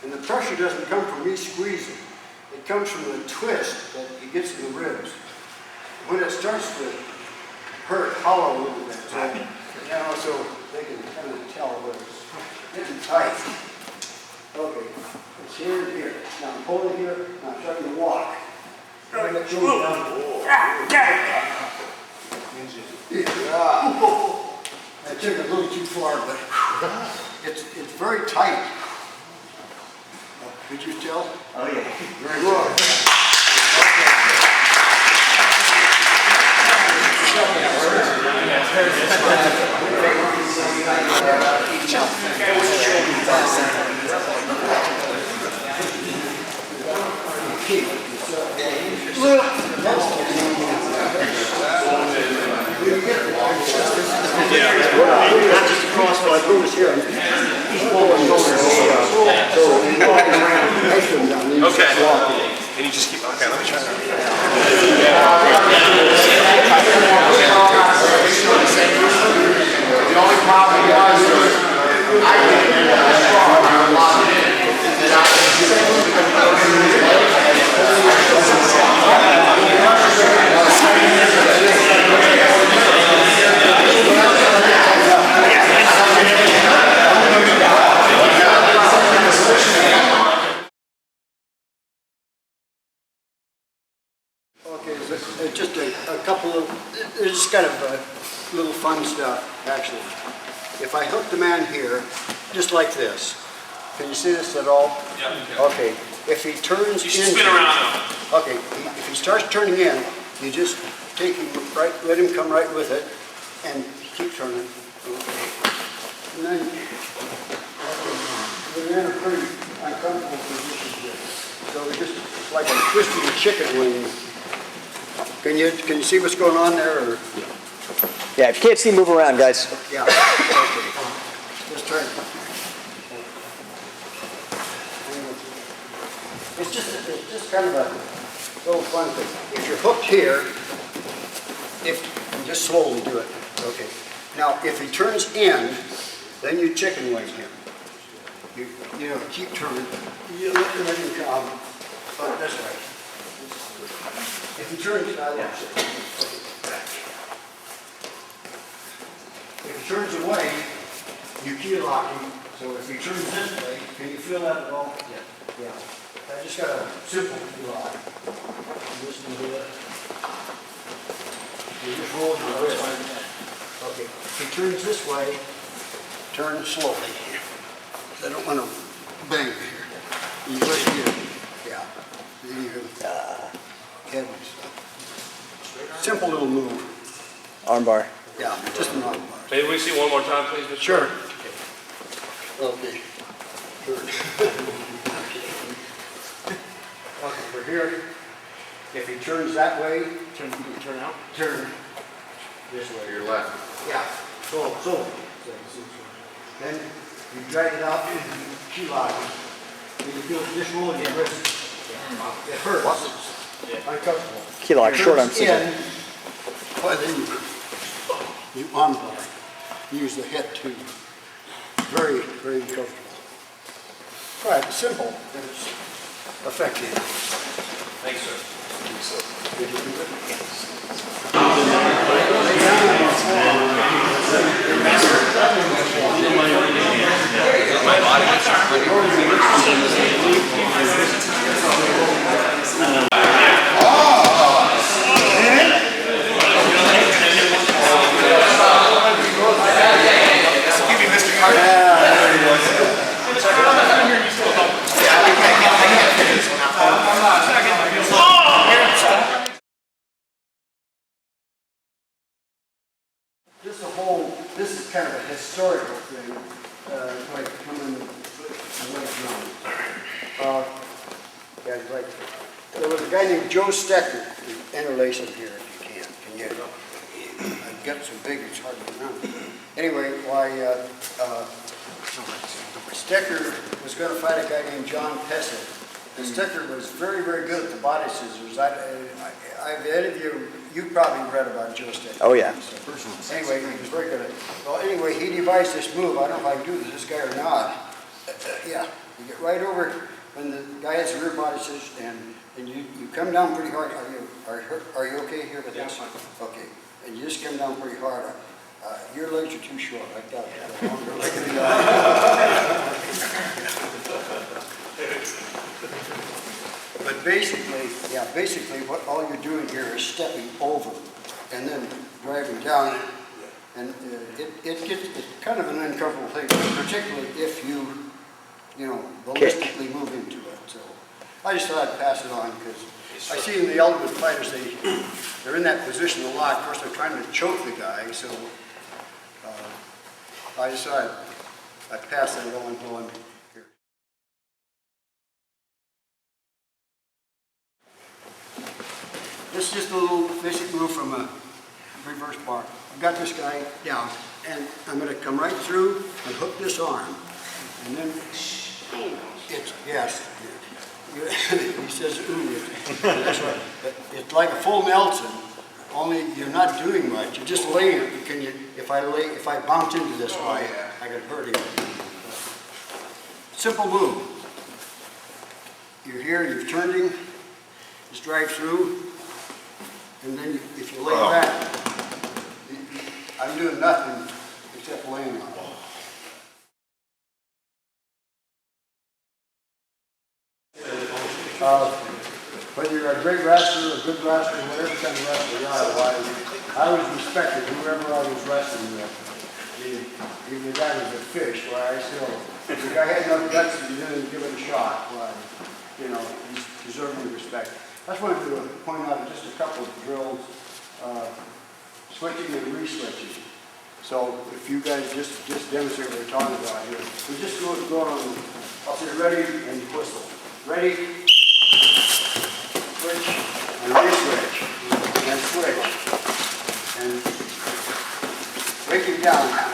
And the pressure doesn't come from me squeezing. It comes from the twist that he gets in the ribs. When it starts to hurt, hollow a little bit. So, so they can kind of tell where it's getting tight. Okay, it's here and here. Now I'm holding here, now I'm starting to walk. Yeah. I took it a little too far, but it's very tight. Could you tell? Oh, yeah. Very good. Not just across, but I put this here. He's pulling over. Okay. And you just keep, okay, let me try that. The only problem was, I didn't get that strong, I lost it. And Okay, so just a couple of, it's just kind of little fun stuff, actually. If I hook the man here, just like this, can you see this at all? Yeah. Okay, if he turns You should spin around now. Okay, if he starts turning in, you just take him right, let him come right with it, and keep turning. Okay. And then, we're in a pretty uncomfortable position here. So we just, it's like a twisting chicken wing. Can you see what's going on there, or? Yeah, if you can't see, move around, guys. Yeah, okay. Just turn. It's just kind of a little fun thing. If you're hooked here, you just slowly do it. Okay. Now, if he turns in, then you chicken wing him. You know, keep turning. You let him come. Oh, that's right. If he turns, if he turns away, you key lock him. So if he turns this way, can you feel that at all? Yeah. Yeah. I just got a simple key lock. Listen to it. You just roll your wrist. Okay. If he turns this way, turn slowly. I don't want to bang here. You right here. Yeah. Then you head and stuff. Simple little move. Armbar. Yeah, just an arm bar. Maybe we see one more time, please, Mr. Sure. Okay. Sure. Okay, for here, if he turns that way, turn out. Turn this way. your left. Yeah. So. Then you drag it out and key lock it. And you feel just rolling your wrist. It hurts. Uncomfortable. Key lock, short arm scissor. Well, then you arm bar. Use the head too. Very, very uncomfortable. All right, simple, but it's effective. Thanks, sir. Did you do it? My body gets This is kind of a historical thing, like coming yeah, like, there was a guy named Joe Stecker, interlace him here if you can. Can you? I've got so big it's hard to remember. Anyway, Stecker was going to fight a guy named John Pessett. And Stecker was very, very good at the body scissors. Any of you probably read about Joe Stecker. Oh, yeah. Anyway, he was very good at it. Well, anyway, he devised this move. I don't know if I can do this guy or not. Yeah, you get right over when the guy has the rear body position, and you come down pretty hard. Are you okay here with this? Okay, and you just come down pretty hard. Your legs are too short. I got a longer leg than you. But basically, what all you're doing here is stepping over and then driving down. And it's kind of an uncomfortable thing, particularly if you ballistically move into it. So I just thought I'd pass it on because I see in the ultimate fighters, they're in that position a lot. Of course, they're trying to choke the guy, so I decided I'd pass that on while I'm here. This is just a little basic move from a reverse bar. I've got this guy down, and I'm going to come right through and hook this arm. And then it's, yes, he says, ooh, that's right. But it's like a full Nelson, only you're not doing much. You're just laying it. If I bounce into this guy, I could hurt him. Simple move. You're here, you've turned him, just drive through, and then if you lay back, I'm doing nothing except laying on it. Whether you're a great wrestler, a good wrestler, whatever kind of wrestler you are, I always respected whoever I was wrestling with. Even the guy was a fish, why I still, if the guy had enough guts and didn't give it a shot, why, he's deserving of respect. I just wanted to point out just a couple of drills, switching and re-switching. So if you guys just demonstrate what we're talking about here, we just go on, I'll say ready and whistle. Ready, switch, and re-switch, and switch, and break it down.